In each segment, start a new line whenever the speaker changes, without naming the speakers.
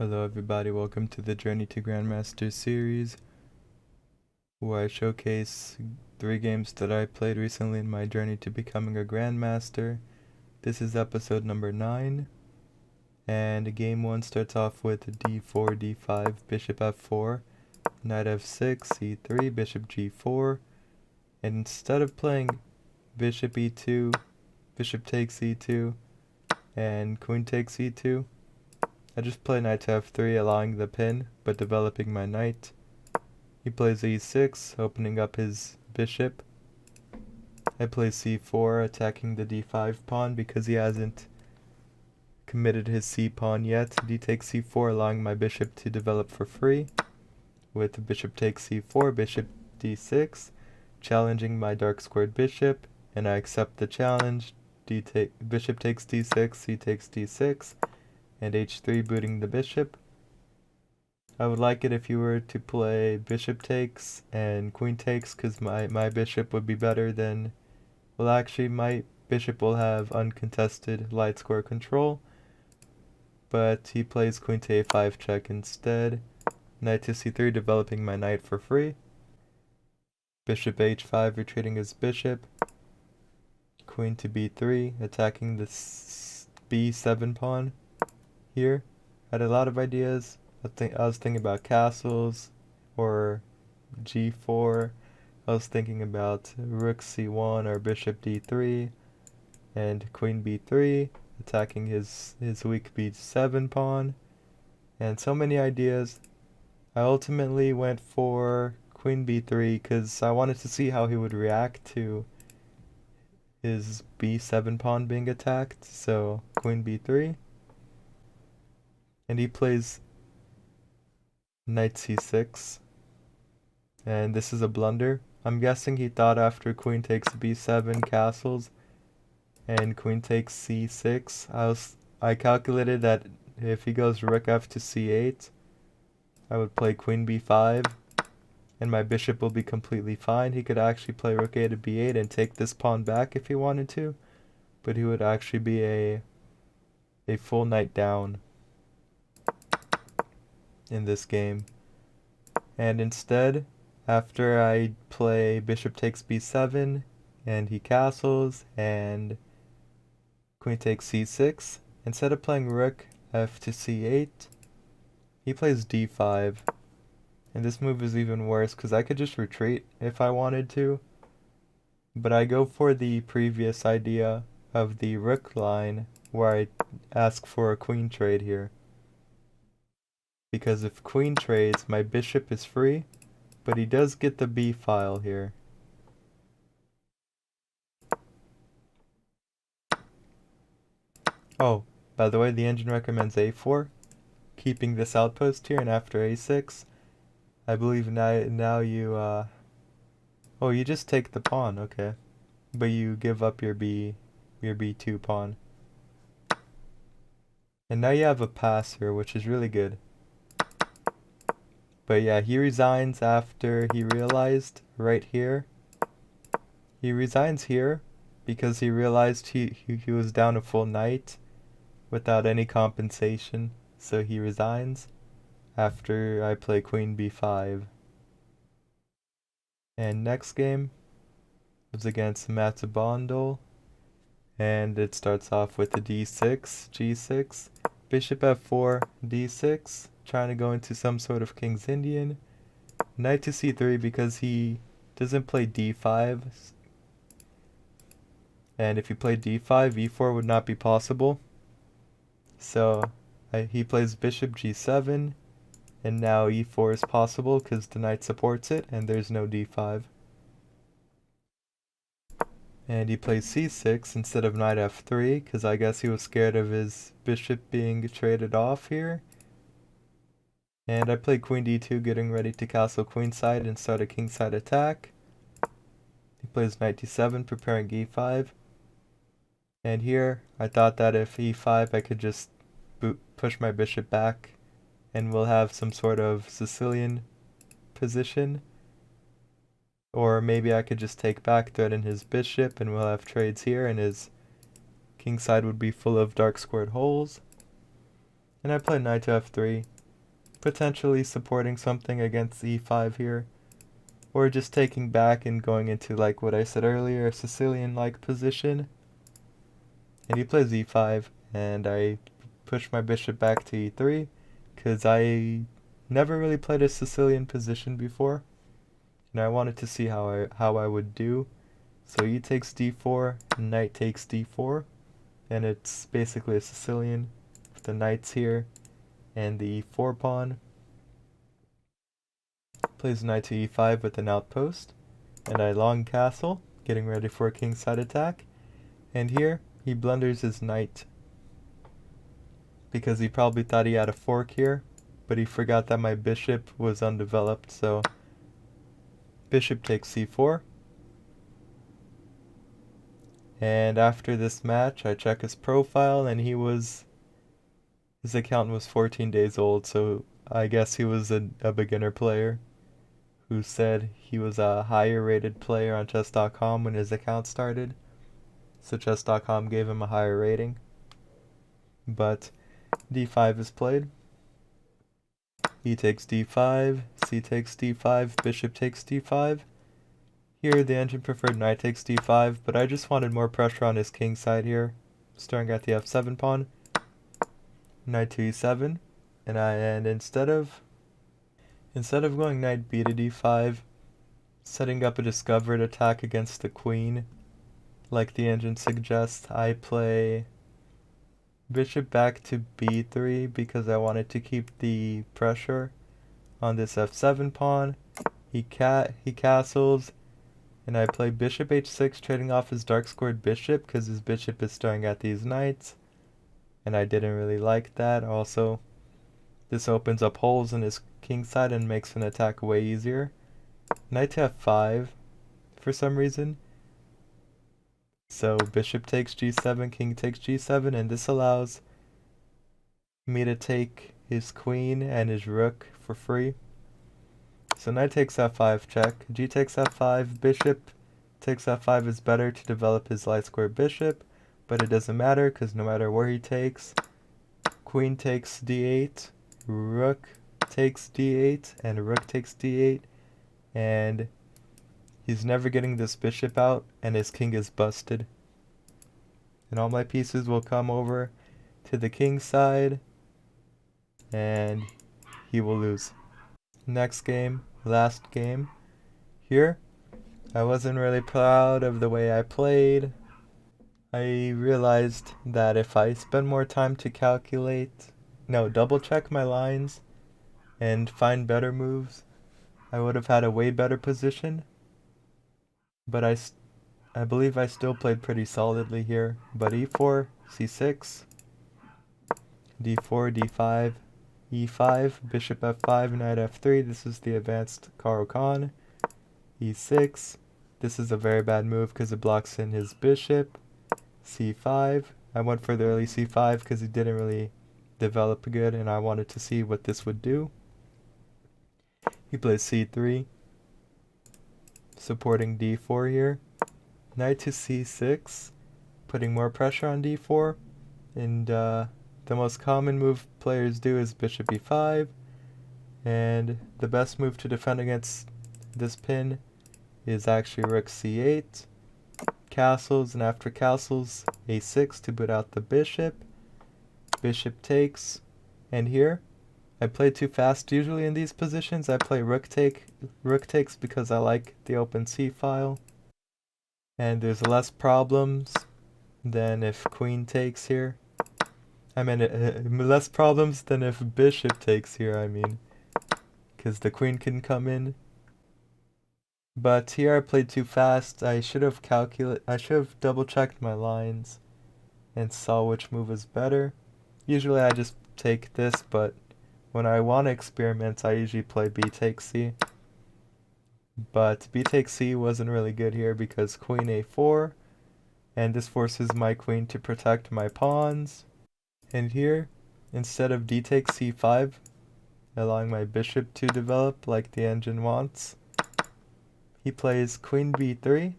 Hello everybody, welcome to the Journey to Grandmaster series, where I showcase 3 games that I played recently in my journey to becoming a Grandmaster. This is episode number 9, and game 1 starts off with d4, d5, bishop f4, knight f6, c3, bishop g4, and instead of playing bishop e2, bishop takes e2, and queen takes e2, I just play knight to f3, allowing the pin, but developing my knight. He plays e6, opening up his bishop. I play c4, attacking the d5 pawn because he hasn't committed his c pawn yet. D takes c4, allowing my bishop to develop for free. With bishop takes c4, bishop d6, challenging my dark squared bishop, and I accept the challenge. Bishop takes d6, c takes d6, and h3 booting the bishop. I would like it if you were to play bishop takes and queen takes, because my bishop would be better than... Well, actually, my bishop will have uncontested light square control, but he plays queen to a5 check instead. Knight to c3, developing my knight for free. Bishop h5, retreating his bishop. Queen to b3, attacking the b7 pawn here. Had a lot of ideas. I was thinking about castles or g4. I was thinking about rook c1 or bishop d3 and queen b3, attacking his weak b7 pawn, and so many ideas. I ultimately went for queen b3 because I wanted to see how he would react to his b7 pawn being attacked. So queen b3, and he plays knight c6, and this is a blunder. I'm guessing he thought after queen takes b7 castles and queen takes c6, I calculated that if he goes rook f to c8, I would play queen b5 and my bishop will be completely fine. He could actually play rook a to b8 and take this pawn back if he wanted to, but he would actually be a full knight down in this game. And instead, after I play bishop takes b7 and he castles and queen takes c6, instead of playing rook f to c8, he plays d5. And this move is even worse because I could just retreat if I wanted to, but I go for the previous idea of the rook line where I ask for a queen trade here. Because if queen trades, my bishop is free, but he does get the b file here. Oh, by the way, the engine recommends a4, keeping this outpost here, and after a6, I believe now you, oh, you just take the pawn, okay. But you give up your b2 pawn. And now you have a passer, which is really good. But yeah, he resigns after he realized right here. He resigns here because he realized he was down a full knight without any compensation. So he resigns after I play queen b5. And next game was against Matsubando. And it starts off with the d6, g6, bishop f4, d6. Trying to go into some sort of King's Indian. Knight to c3 because he doesn't play d5. And if he played d5, e4 would not be possible. So he plays bishop g7. And now e4 is possible because the knight supports it and there's no d5. And he plays c6 instead of knight f3 because I guess he was scared of his bishop being traded off here. And I play queen d2, getting ready to castle queenside and start a kingside attack. He plays knight d7, preparing e5. And here, I thought that if e5, I could just push my bishop back, and we'll have some sort of Sicilian position. Or maybe I could just take back, threaten his bishop, and we'll have trades here, and his kingside would be full of dark squared holes. And I play knight to f3. potentially supporting something against e5 here, or just taking back and going into, like what I said earlier, a Sicilian-like position. And he plays e5, and I push my bishop back to e3, because I never really played a Sicilian position before, and I wanted to see how I would do. So e takes d4, knight takes d4, and it's basically a Sicilian with the knights here and the e4 pawn. Plays knight to e5 with an outpost, and I long castle, getting ready for a kingside attack. And here he blunders his knight because he probably thought he had a fork here, but he forgot that my bishop was undeveloped, so bishop takes c4. And after this match, I check his profile, and his account was 14 days old, so I guess he was a beginner player who said he was a higher rated player on chess.com when his account started. So chess.com gave him a higher rating. But d5 is played. E takes d5, c takes d5, bishop takes d5. Here the engine preferred knight takes d5, but I just wanted more pressure on his king side here, starting at the f7 pawn. Knight to e7, and instead of going knight b to d5, setting up a discovered attack against the queen, like the engine suggests, I play bishop back to b3 because I wanted to keep the pressure on this f7 pawn. He castles, and I play bishop h6, trading off his dark squared bishop because his bishop is staring at these knights, and I didn't really like that. Also, this opens up holes in his king side and makes an attack way easier. Knight to f5 for some reason. So bishop takes g7, king takes g7, and this allows me to take his queen and his rook for free. So knight takes f5 check, g takes f5, bishop takes f5 is better to develop his light square bishop, but it doesn't matter because no matter where he takes, queen takes d8, rook takes d8, and rook takes d8, and he's never getting this bishop out, and his king is busted. And all my pieces will come over to the king side, and he will lose. Next game, last game. Here, I wasn't really proud of the way I played. I realized that if I spend more time to double check my lines and find better moves, I would have had a way better position. But I believe I still played pretty solidly here. But e4, c6, d4, d5, e5, bishop f5, knight f3. This is the advanced Caro-Kann. e6. This is a very bad move because it blocks in his bishop. c5. I went for the early c5 because he didn't really develop good, and I wanted to see what this would do. He plays c3, supporting d4 here. Knight to c6, putting more pressure on d4, and the most common move players do is bishop e5, and the best move to defend against this pin is actually rook c8, castles, and after castles, a6 to put out the bishop, bishop takes, and here, I play too fast. Usually in these positions, I play rook takes because I like the open c-file, and there's less problems than if queen takes here. I mean, less problems than if bishop takes here, I mean, because the queen can come in. But here I played too fast. I should have double checked my lines and saw which move was better. Usually I just take this, but when I want to experiment, I usually play b takes c. But b takes c wasn't really good here because queen a4, and this forces my queen to protect my pawns. And here, instead of d takes c5, allowing my bishop to develop like the engine wants, he plays queen b3,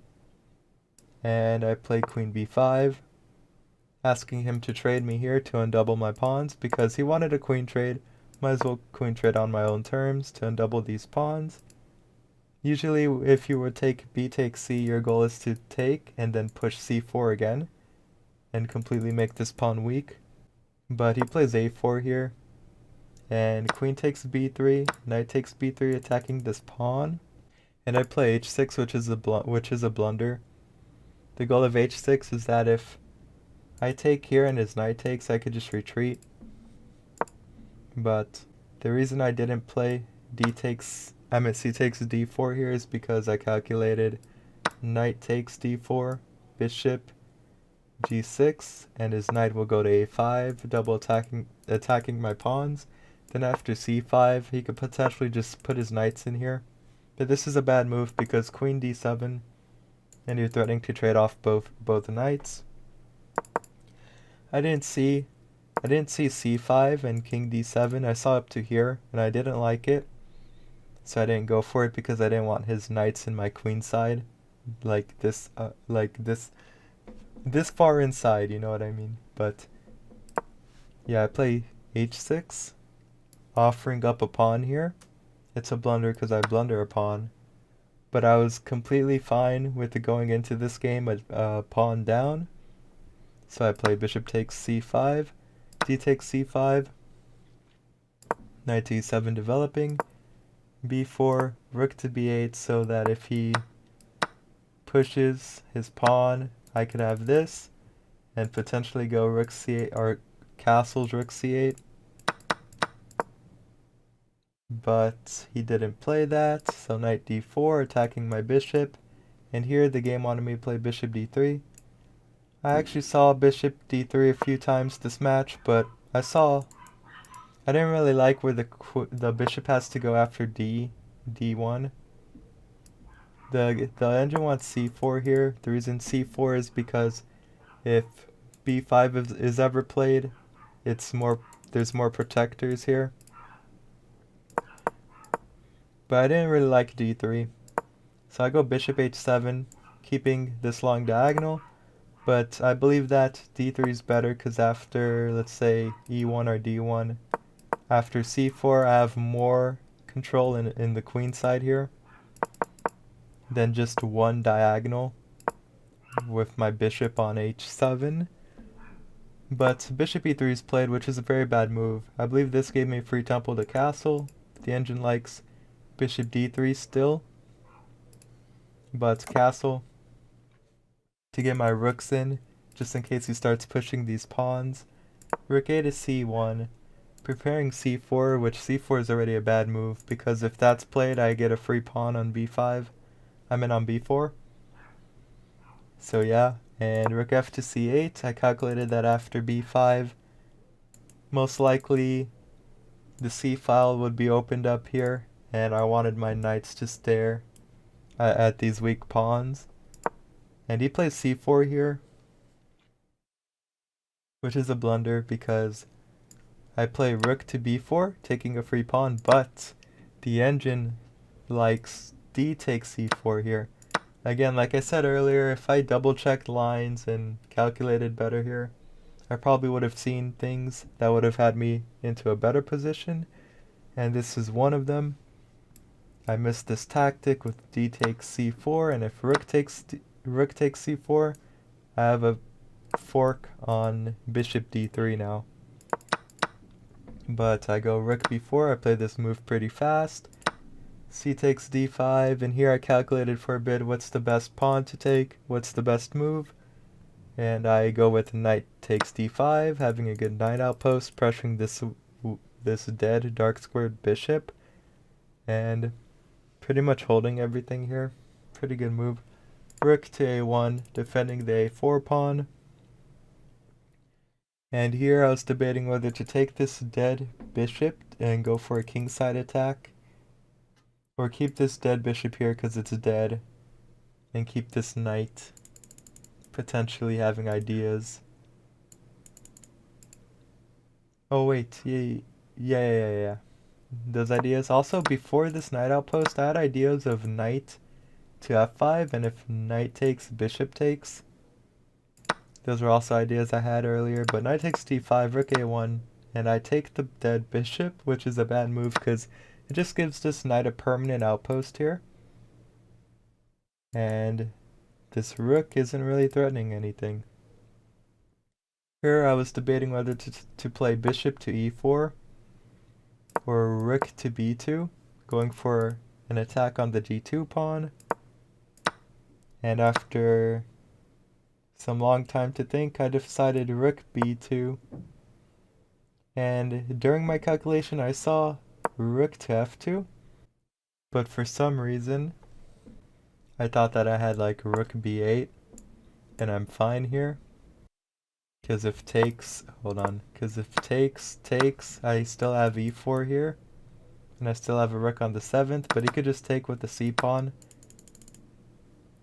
and I play queen b5, asking him to trade me here to undouble my pawns because he wanted a queen trade, Might as well queen trade on my own terms to undouble these pawns. Usually if you would take b takes c, your goal is to take and then push c4 again and completely make this pawn weak. But he plays a4 here, and queen takes b3, knight takes b3 attacking this pawn, and I play h6, which is a blunder. The goal of h6 is that if I take here and his knight takes, I could just retreat. But the reason I didn't play c takes d4 here is because I calculated knight takes d4, bishop g6, and his knight will go to a5, double attacking my pawns. Then after c5, he could potentially just put his knights in here. But this is a bad move because queen d7, and you're threatening to trade off both knights. I didn't see c5 and king d7. I saw up to here, and I didn't like it. So I didn't go for it because I didn't want his knights in my queen side. Like this far inside, you know what I mean? But yeah, I play h6, offering up a pawn here. It's a blunder because I blunder a pawn. But I was completely fine with going into this game a pawn down. So I play bishop takes c5, d takes c5, knight to e7 developing, b4, rook to b8, so that if he pushes his pawn, I could have this, and potentially go rook c8, or castles rook c8. But he didn't play that, so knight d4, attacking my bishop, and here the game wanted me to play bishop d3. I actually saw bishop d3 a few times this match, but I didn't really like where the bishop has to go after d1. The engine wants c4 here. The reason c4 is because if b5 is ever played, there's more protectors here. But I didn't really like d3. So I go bishop h7, keeping this long diagonal. But I believe that d3 is better because after, let's say, e1 or d1, after c4 I have more control in the queen side here than just one diagonal with my bishop on h7. But bishop e3 is played, which is a very bad move. I believe this gave me free tempo to castle. The engine likes bishop d3 still, but castle to get my rooks in, just in case he starts pushing these pawns. Rook a to c1, preparing c4, which c4 is already a bad move, because if that's played, I get a free pawn on b5. on b4. So yeah, and rook f to c8, I calculated that after b5, most likely the c file would be opened up here, and I wanted my knights to stare at these weak pawns. And he plays c4 here, which is a blunder because I play rook to b4, taking a free pawn, but the engine likes d takes c4 here. Again, like I said earlier, if I double-checked lines and calculated better here, I probably would have seen things that would have had me into a better position, and this is one of them. I missed this tactic with d takes c4, and if rook takes c4, I have a fork on bishop d3 now. But I go rook b4, I play this move pretty fast. C takes d5, and here I calculated for a bit what's the best pawn to take, what's the best move. And I go with knight takes d5, having a good knight outpost, pressuring this dead dark squared bishop, and pretty much holding everything here. Pretty good move. Rook to a1, defending the a4 pawn. And here I was debating whether to take this dead bishop and go for a kingside attack, or keep this dead bishop here because it's dead, and keep this knight, potentially having ideas. Oh wait, yeah. Those ideas. Also, before this knight outpost, I had ideas of knight to f5, and if knight takes, bishop takes. Those were also ideas I had earlier, but knight takes d5, rook a1 and I take the dead bishop, which is a bad move because it just gives this knight a permanent outpost here. And this rook isn't really threatening anything. Here I was debating whether to play bishop to e4 or rook to b2, going for an attack on the g2 pawn. And after some long time to think, I decided rook b2. And during my calculation I saw rook to f2, but for some reason I thought that I had like rook b8 and I'm fine here. Because if takes, because if takes, I still have e4 here. And I still have a rook on the 7th, but he could just take with the c pawn.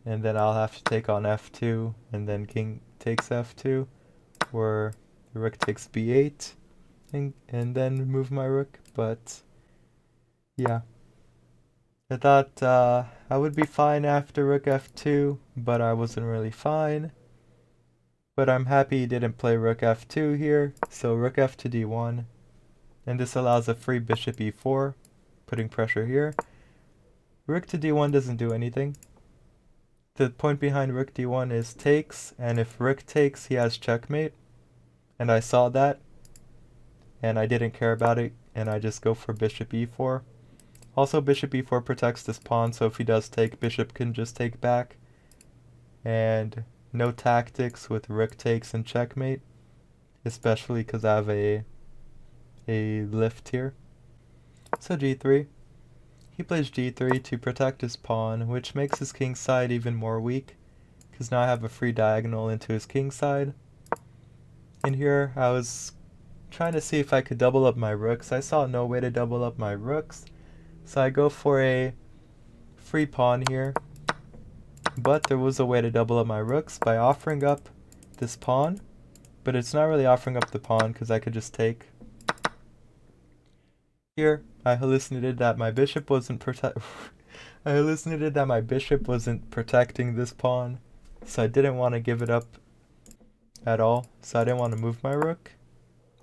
And then I'll have to take on f2, and then king takes f2, or the rook takes b8, and then move my rook. But yeah, I thought I would be fine after rook f2, but I wasn't really fine. But I'm happy he didn't play rook f2 here, so rook f to d1, and this allows a free bishop e4, putting pressure here. Rook to d1 doesn't do anything. The point behind rook d1 is takes, and if rook takes, he has checkmate, and I saw that, and I didn't care about it, and I just go for bishop e4. Also, bishop e4 protects this pawn, so if he does take, bishop can just take back, and no tactics with rook takes and checkmate, especially because I have a lift here. So g3. He plays g3 to protect his pawn, which makes his king side even more weak, because now I have a free diagonal into his king side. And here I was trying to see if I could double up my rooks. I saw no way to double up my rooks, so I go for a free pawn here. But there was a way to double up my rooks by offering up this pawn, but it's not really offering up the pawn because I could just take. Here, I hallucinated that my bishop wasn't protecting this pawn, so I didn't want to give it up at all. So I didn't want to move my rook.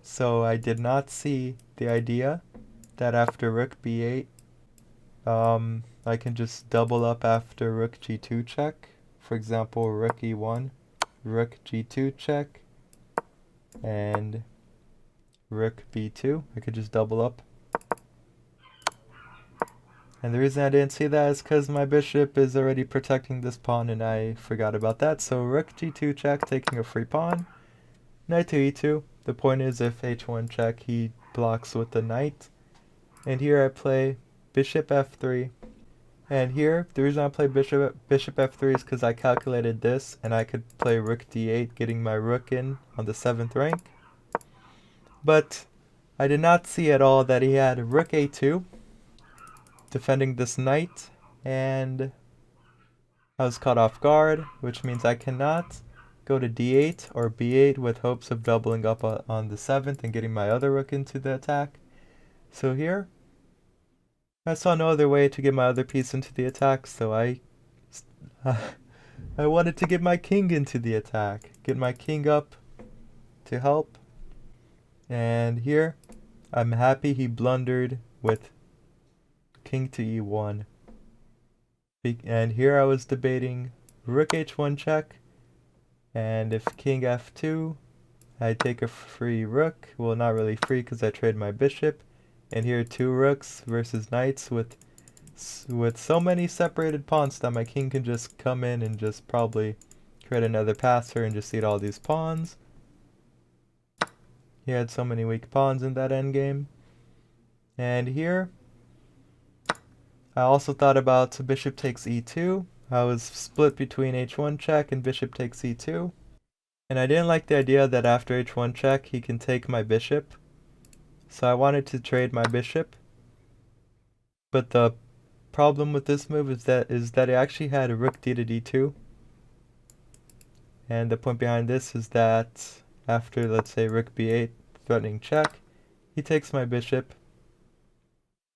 So I did not see the idea that after rook b8, I can just double up after rook g2 check. For example, rook e1, rook g2 check, and rook b2. I could just double up. And the reason I didn't see that is because my bishop is already protecting this pawn and I forgot about that. So rook g2 check, taking a free pawn. Knight to e2. The point is if h1 check, he blocks with the knight. And here I play bishop f3. And here, the reason I play bishop f3 is because I calculated this, and I could play rook d8, getting my rook in on the 7th rank. But I did not see at all that he had rook a2, defending this knight, and I was caught off guard, which means I cannot go to d8 or b8 with hopes of doubling up on the 7th and getting my other rook into the attack. So here, I saw no other way to get my other piece into the attack, so I wanted to get my king into the attack. Get my king up to help. And here, I'm happy he blundered with king to e1. And here I was debating rook h1 check, and if king f2, I take a free rook. Well, not really free because I trade my bishop. And here 2 rooks versus knights with so many separated pawns that my king can just come in and just probably create another passer and just eat all these pawns. He had so many weak pawns in that endgame. And here, I also thought about bishop takes e2. I was split between h1 check and bishop takes e2. And I didn't like the idea that after h1 check, he can take my bishop. So I wanted to trade my bishop. But the problem with this move is that it actually had a rook d to d2. And the point behind this is that after, let's say, rook b8, threatening check, he takes my bishop.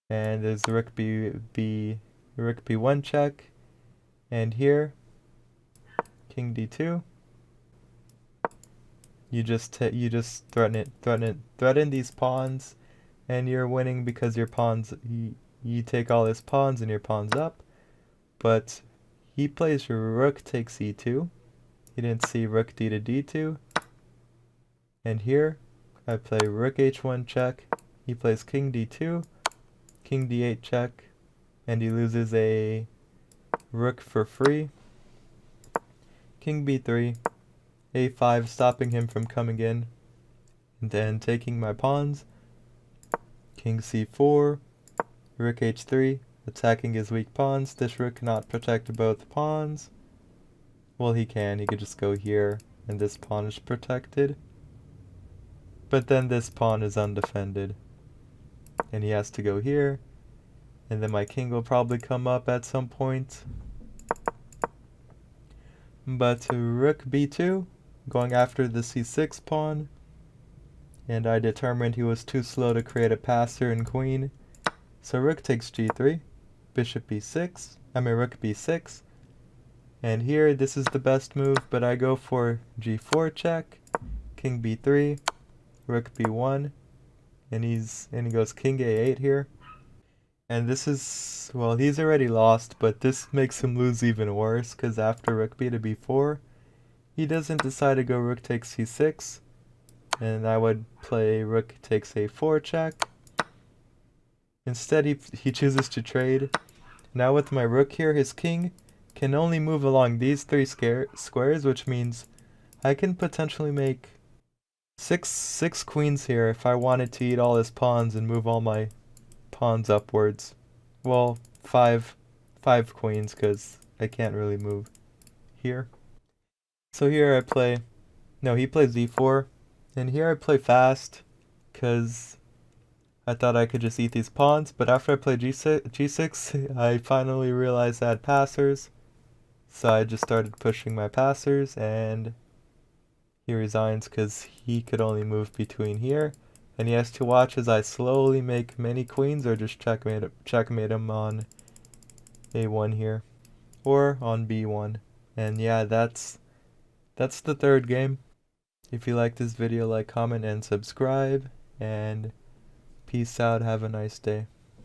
And there's rook b1 check. And here, king d2. you just threaten these pawns, and you're winning because your pawns, you take all his pawns and your pawns up. But he plays rook takes e2. He didn't see rook d to d2. And here I play rook h1 check. He plays king d2, king d8 check, and he loses a rook for free. King b3, a5 stopping him from coming in, and then taking my pawns. King c4, rook h3, attacking his weak pawns. This rook cannot protect both pawns. Well, he could just go here, and this pawn is protected. But then this pawn is undefended, and he has to go here, and then my king will probably come up at some point. But rook b2, going after the c6 pawn, and I determined he was too slow to create a passer and queen. So rook takes g3, bishop b6, rook b6, and here this is the best move, but I go for g4 check, king b3, rook b1, and he goes king a8 here. And this is, well, he's already lost, but this makes him lose even worse, because after rook b to b4, he doesn't decide to go rook takes c6, and I would play rook takes a4 check. Instead, he chooses to trade. Now with my rook here, his king can only move along these three squares, which means I can potentially make six queens here if I wanted to eat all his pawns and move all my pawns upwards. Well, five queens, because I can't really move here. So here he plays e4, and here I play fast, because I thought I could just eat these pawns, but after I played g6, I finally realized I had passers, so I just started pushing my passers, and he resigns because he could only move between here, and he has to watch as I slowly make many queens or just checkmate him on a1 here, or on b1. And yeah, that's the third game. If you like this video, like, comment, and subscribe, and peace out. Have a nice day.